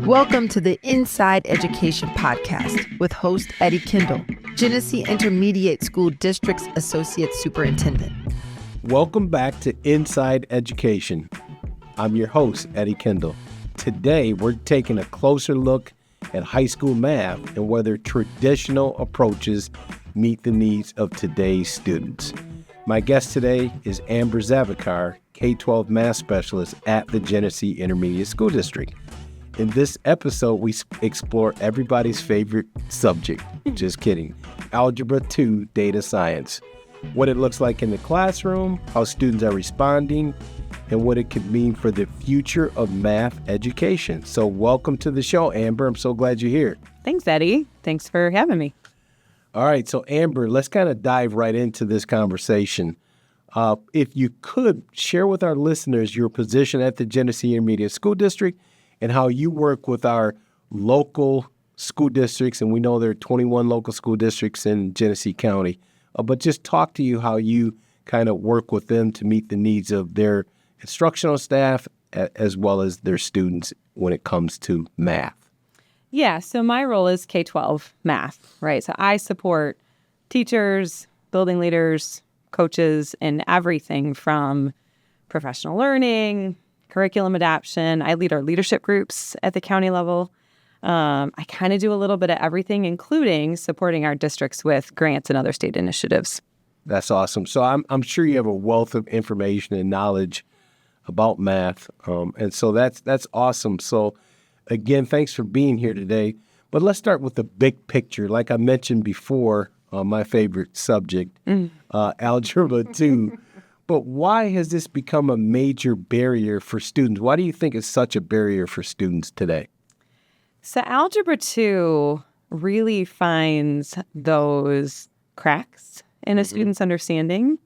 Welcome to the Inside Education Podcast with host Eddie Kindle, Genesee Intermediate School District's Associate Superintendent. Welcome back to Inside Education. I'm your host, Eddie Kindle. Today, we're taking a closer look at high school math and whether traditional approaches meet the needs of today's students. My guest today is Amber Zavicar, K-12 math specialist at the Genesee Intermediate School District. In this episode, we explore everybody's favorite subject, just kidding, Algebra II data science, what it looks like in the classroom, how students are responding, and what it could mean for the future of math education. So welcome to the show, Amber. I'm so glad you're here. Thanks, Eddie. Thanks for having me. All right, so Amber, let's kind of dive right into this conversation. If you could share with our listeners your position at the Genesee Intermediate School District and how you work with our local school districts, and we know there are 21 local school districts in Genesee County, but just talk to you how you kind of work with them to meet the needs of their instructional staff as well as their students when it comes to math. Yeah, so my role is K-12 math, right? So I support teachers, building leaders, coaches, and everything from professional learning, curriculum adoption. I lead our leadership groups at the county level. I kind of do a little bit of everything, including supporting our districts with grants and other state initiatives. That's awesome. So I'm sure you have a wealth of information and knowledge about math, and so that's awesome. So again, thanks for being here today. But let's start with the big picture. Like I mentioned before, my favorite subject, Algebra II. But why has this become a major barrier for students? Why do you think it's such a barrier for students today? So Algebra II really finds those cracks in a student's understanding,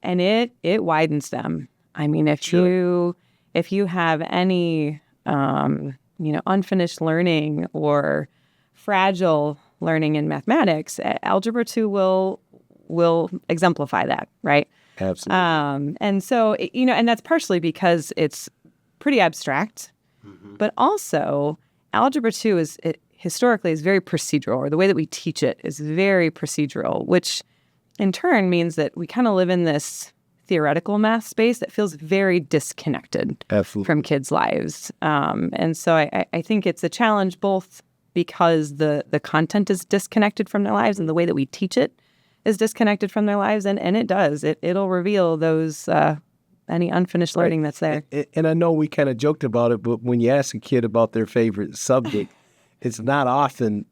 and it widens them. I mean, if you have any unfinished learning or fragile learning in mathematics, Algebra II will exemplify that, right? Absolutely. And so, and that's partially because it's pretty abstract, but also Algebra II historically is very procedural, or the way that we teach it is very procedural, which in turn means that we kind of live in this theoretical math space that feels very disconnected from kids' lives. And so I think it's a challenge both because the content is disconnected from their lives and the way that we teach it is disconnected from their lives, and it does. It'll reveal those any unfinished learning that's there. And I know we kind of joked about it, but when you ask a kid about their favorite subject, it's not often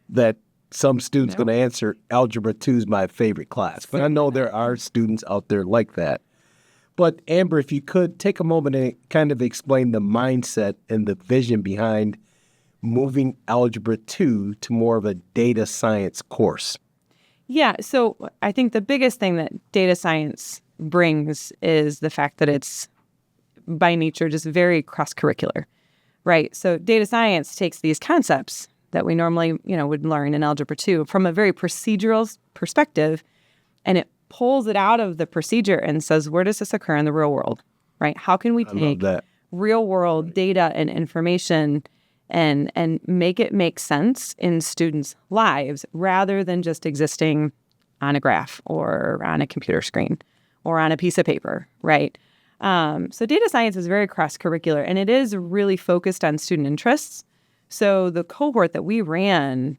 that some student's going to answer Algebra II is my favorite class. But I know there are students out there like that. But Amber, if you could take a moment and kind of explain the mindset and the vision behind moving Algebra II to more of a data science course. Yeah, so I think the biggest thing that data science brings is the fact that it's, by nature, just very cross-curricular, right? So data science takes these concepts that we normally, would learn in Algebra II from a very procedural perspective, and it pulls it out of the procedure and says, where does this occur in the real world, right? How can we take real-world data and information and make it make sense in students' lives rather than just existing on a graph or on a computer screen or on a piece of paper, right? So data science is very cross-curricular, and it is really focused on student interests. So the cohort that we ran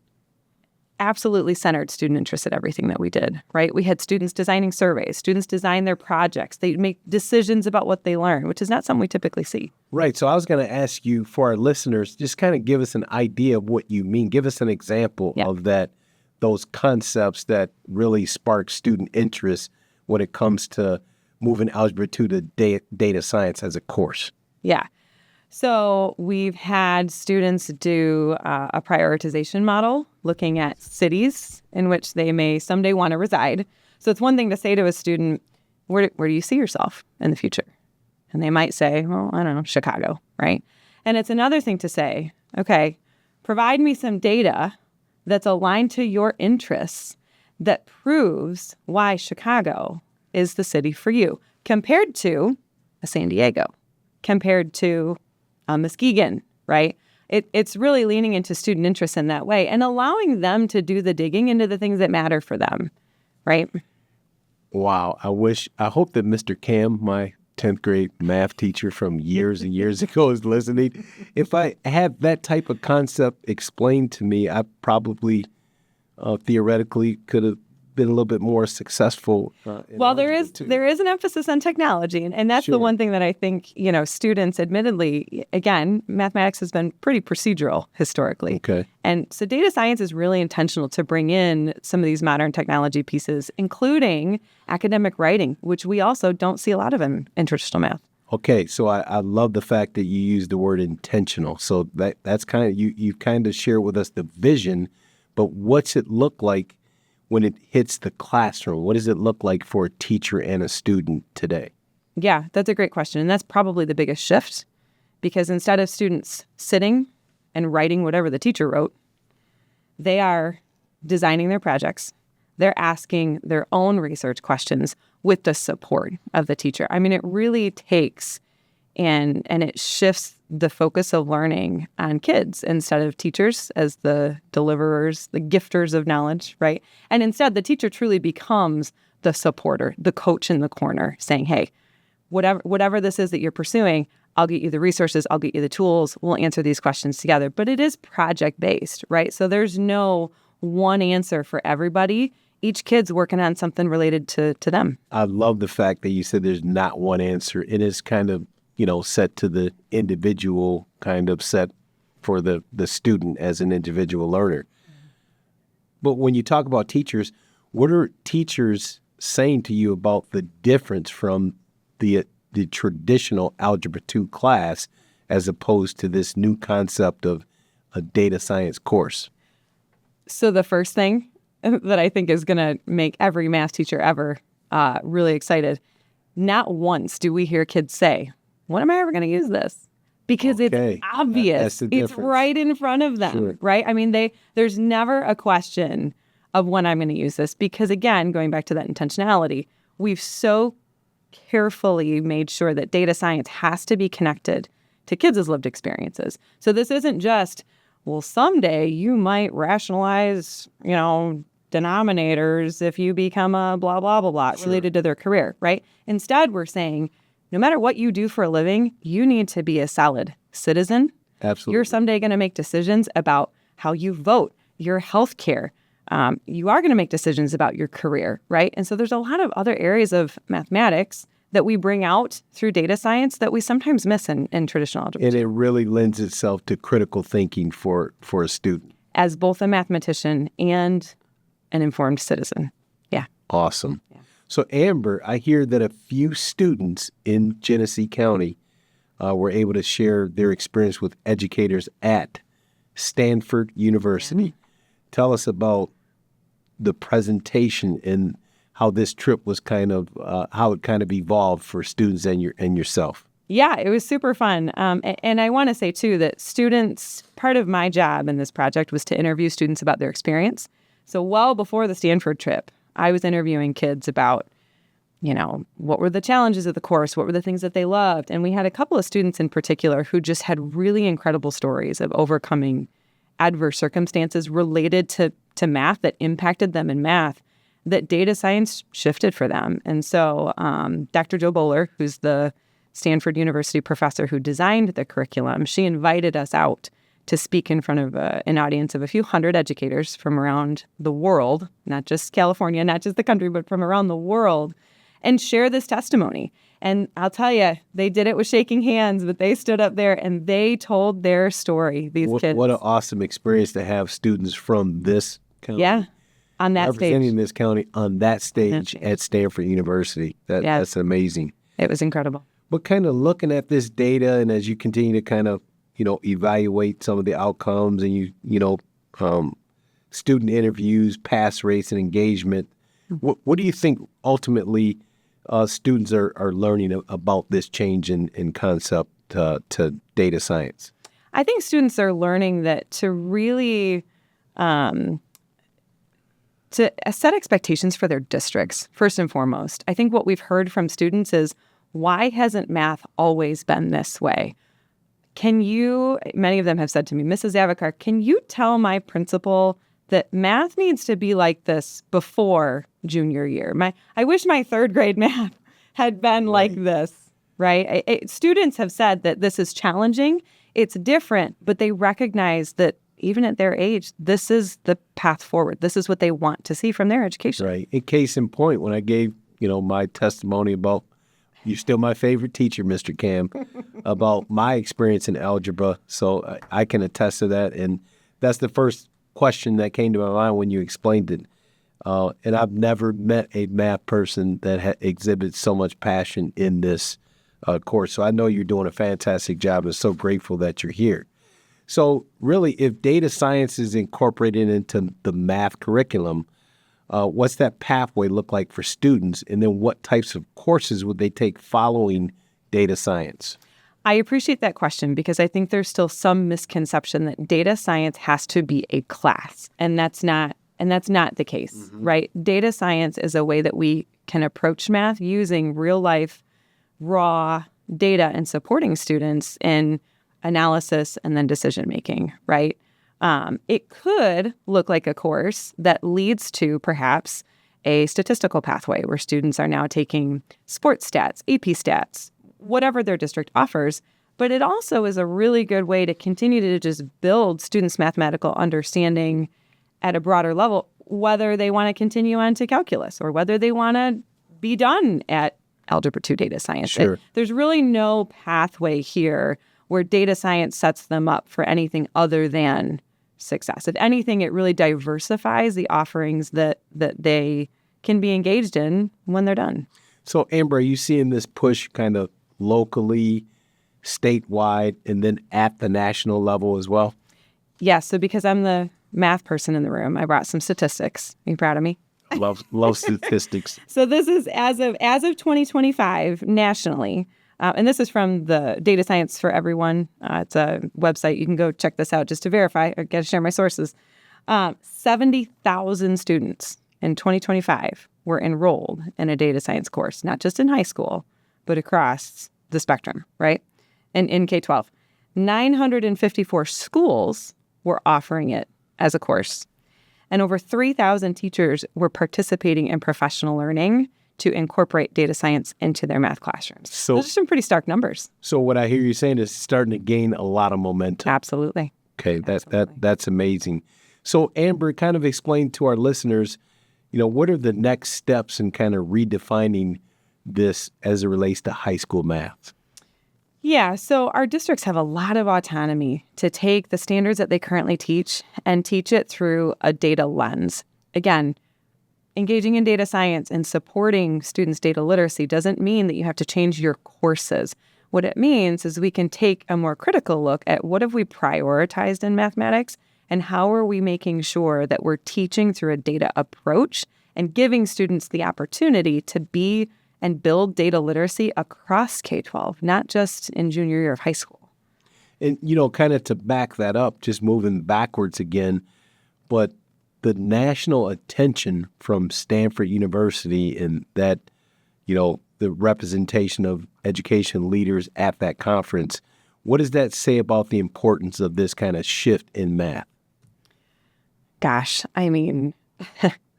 absolutely centered student interest at everything that we did, right? We had students designing surveys, students design their projects, they make decisions about what they learn, which is not something we typically see. Right. So I was going to ask you, for our listeners, just kind of give us an idea of what you mean. Give us an example of those concepts that really spark student interest when it comes to moving Algebra II to data science as a course. Yeah. So we've had students do a prioritization model looking at cities in which they may someday want to reside. So it's one thing to say to a student, where do you see yourself in the future? And they might say, well, I don't know, Chicago, right? And it's another thing to say, okay, provide me some data that's aligned to your interests that proves why Chicago is the city for you compared to a San Diego, compared to Muskegon, right? It's really leaning into student interest in that way and allowing them to do the digging into the things that matter for them, right? Wow. I hope that Mr. Cam, my 10th grade math teacher from years and years ago, is listening. If I had that type of concept explained to me, I probably theoretically could have been a little bit more successful. Well, there is an emphasis on technology, and that's the one thing that I think, students, admittedly, again, mathematics has been pretty procedural historically. Okay. And so data science is really intentional to bring in some of these modern technology pieces, including academic writing, which we also don't see a lot of in traditional math. Okay, so I love the fact that you use the word intentional. So that's kind of, you kind of share with us the vision, but what's it look like when it hits the classroom? What does it look like for a teacher and a student today? Yeah, that's a great question. And that's probably the biggest shift, because instead of students sitting and writing whatever the teacher wrote, they are designing their projects. They're asking their own research questions with the support of the teacher. I mean, it really takes and it shifts the focus of learning on kids instead of teachers as the deliverers, the gifters of knowledge, right? And instead, the teacher truly becomes the supporter, the coach in the corner, saying, hey, whatever this is that you're pursuing, I'll get you the resources, I'll get you the tools, we'll answer these questions together. But it is project-based, right? So there's no one answer for everybody. Each kid's working on something related to them. I love the fact that you said there's not one answer. It is kind of, set to the individual, kind of set for the student as an individual learner. But when you talk about teachers, what are teachers saying to you about the difference from the traditional Algebra II class as opposed to this new concept of a data science course? So the first thing that I think is going to make every math teacher ever really excited, not once do we hear kids say, when am I ever going to use this? Because it's obvious. It's right in front of them, sure. Right? I mean, there's never a question of when I'm going to use this because, again, going back to that intentionality, we've so carefully made sure that data science has to be connected to kids' lived experiences. So this isn't just, well, someday you might rationalize, denominators if you become a blah, blah, blah, blah, sure, related to their career, right? Instead, we're saying, no matter what you do for a living, you need to be a solid citizen. Absolutely. You're someday going to make decisions about how you vote, your health care. You are going to make decisions about your career, right? And so there's a lot of other areas of mathematics that we bring out through data science that we sometimes miss in traditional algebra. And it really lends itself to critical thinking for a student. As both a mathematician and an informed citizen. Yeah. Awesome. Yeah. So, Amber, I hear that a few students in Genesee County were able to share their experience with educators at Stanford University. Yeah. Tell us about the presentation and how this trip was how it kind of evolved for students and yourself. Yeah, it was super fun. And I want to say, too, that students, part of my job in this project was to interview students about their experience. So well before the Stanford trip, I was interviewing kids about, what were the challenges of the course? What were the things that they loved? And we had a couple of students in particular who just had really incredible stories of overcoming adverse circumstances related to math that impacted them in math, that data science shifted for them. And so Dr. Jo Bowler, who's the Stanford University professor who designed the curriculum, she invited us out to speak in front of an audience of a few hundred educators from around the world, not just California, not just the country, but from around the world, and share this testimony. And I'll tell you, they did it with shaking hands, but they stood up there and they told their story, these kids. What an awesome experience to have students from this county. Yeah, on that representing stage. this county on that stage at Stanford University. That's amazing. It was incredible. But kind of looking at this data and as you continue to kind of evaluate some of the outcomes and student interviews, pass rates, and engagement. What do you think ultimately students are learning about this change in concept to data science? I think students are learning that to really to set expectations for their districts, first and foremost. I think what we've heard from students is, why hasn't math always been this way? many of them have said to me, Mrs. Zavicar, can you tell my principal that math needs to be like this before junior year? I wish my third grade math had been like this, right? Students have said that this is challenging. It's different, but they recognize that even at their age, this is the path forward. This is what they want to see from their education. Right. In case in point, when I gave, my testimony about, you're still my favorite teacher, Mr. Cam, about my experience in algebra. So I can attest to that. And that's the first question that came to my mind when you explained it. And I've never met a math person that exhibits so much passion in this course. So I know you're doing a fantastic job. I'm so grateful that you're here. So really, if data science is incorporated into the math curriculum, what's that pathway look like for students? And then what types of courses would they take following data science? I appreciate that question because I think there's still some misconception that data science has to be a class, and that's not the case, right? Data science is a way that we can approach math using real life, raw data and supporting students in analysis and then decision making, right? It could look like a course that leads to perhaps a statistical pathway where students are now taking sports stats, AP stats, whatever their district offers. But it also is a really good way to continue to just build students' mathematical understanding at a broader level, whether they want to continue on to calculus or whether they want to be done at Algebra II data science. Sure. There's really no pathway here where data science sets them up for anything other than success. If anything, it really diversifies the offerings that they can be engaged in when they're done. So, Amber, are you seeing this push kind of locally, statewide, and then at the national level as well? Yes. So because I'm the math person in the room, I brought some statistics. Are you proud of me? Love statistics. So this is as of 2025 nationally. And this is from the Data Science for Everyone. It's a website. You can go check this out just to verify. I got to share my sources. 70,000 students in 2025 were enrolled in a data science course, not just in high school, but across the spectrum, right? And in K-12, 954 schools were offering it as a course. And over 3,000 teachers were participating in professional learning to incorporate data science into their math classrooms. So, those are some pretty stark numbers. So what I hear you saying is starting to gain a lot of momentum. Absolutely. Okay, that's amazing. So Amber, kind of explain to our listeners, what are the next steps in kind of redefining this as it relates to high school math? Yeah, so our districts have a lot of autonomy to take the standards that they currently teach and teach it through a data lens. Again, engaging in data science and supporting students' data literacy doesn't mean that you have to change your courses. What it means is we can take a more critical look at what have we prioritized in mathematics and how are we making sure that we're teaching through a data approach and giving students the opportunity to be and build data literacy across K-12, not just in junior year of high school. And, kind of to back that up, just moving backwards again, but the national attention from Stanford University and that, the representation of education leaders at that conference, what does that say about the importance of this kind of shift in math? Gosh, I mean,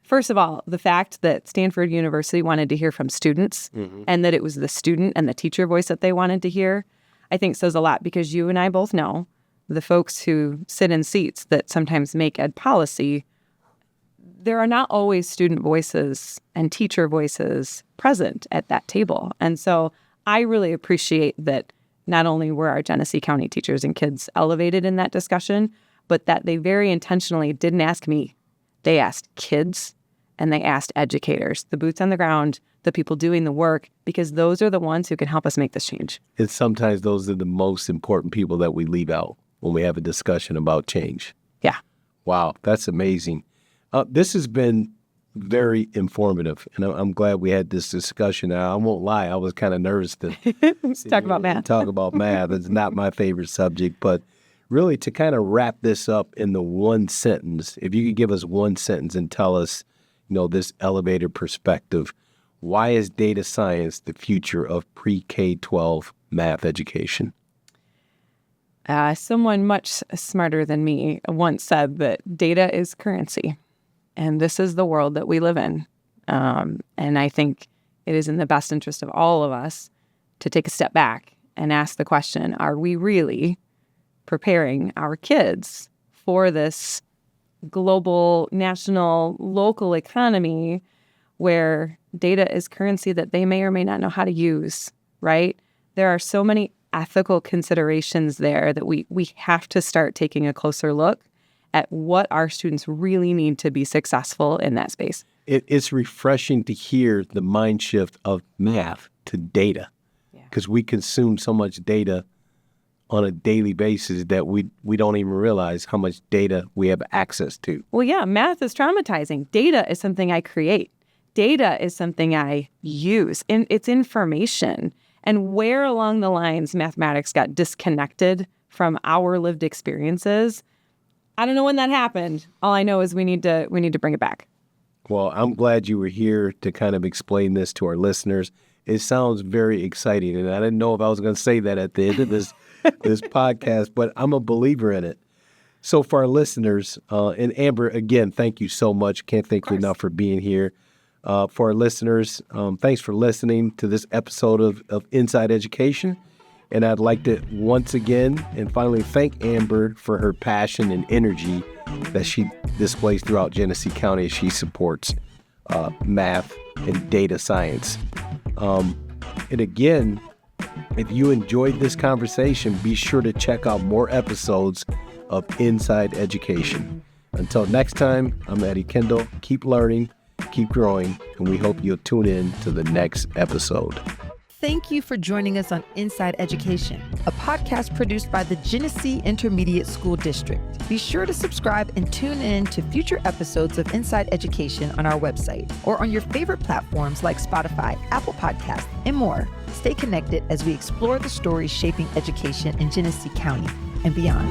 first of all, the fact that Stanford University wanted to hear from students and that it was the student and the teacher voice that they wanted to hear, I think says a lot because you and I both know the folks who sit in seats that sometimes make ed policy, there are not always student voices and teacher voices present at that table. And so I really appreciate that not only were our Genesee County teachers and kids elevated in that discussion, but that they very intentionally didn't ask me. They asked kids and they asked educators, the boots on the ground, the people doing the work, because those are the ones who can help us make this change. And sometimes those are the most important people that we leave out when we have a discussion about change. Yeah. Wow, that's amazing. This has been very informative, and I'm glad we had this discussion. I won't lie, I was kind of nervous to talk about math. Talk about math. It's not my favorite subject, but really to kind of wrap this up in the one sentence, if you could give us one sentence and tell us, this elevated perspective, why is data science the future of pre-K-12 math education? Someone much smarter than me once said that data is currency, and this is the world that we live in. And I think it is in the best interest of all of us to take a step back and ask the question, are we really preparing our kids for this global, national, local economy where data is currency that they may or may not know how to use, right? There are so many ethical considerations there that we have to start taking a closer look at what our students really need to be successful in that space. It's refreshing to hear the mind shift of math to data, because we consume so much data on a daily basis that we don't even realize how much data we have access to. Well, yeah, math is traumatizing. Data is something I create. Data is something I use. And it's information. And where along the lines mathematics got disconnected from our lived experiences, I don't know when that happened. All I know is we need to bring it back. Well, I'm glad you were here to kind of explain this to our listeners. It sounds very exciting, and I didn't know if I was going to say that at the end of this podcast, but I'm a believer in it. So for our listeners, and Amber, again, thank you so much. Can't thank you enough for being here. For our listeners, thanks for listening to this episode of Inside Education. And I'd like to once again and finally thank Amber for her passion and energy that she displays throughout Genesee County as she supports math and data science. And again, if you enjoyed this conversation, be sure to check out more episodes of Inside Education. Until next time, I'm Eddie Kindle. Keep learning, keep growing, and we hope you'll tune in to the next episode. Thank you for joining us on Inside Education, a podcast produced by the Genesee Intermediate School District. Be sure to subscribe and tune in to future episodes of Inside Education on our website or on your favorite platforms like Spotify, Apple Podcasts, and more. Stay connected as we explore the stories shaping education in Genesee County and beyond.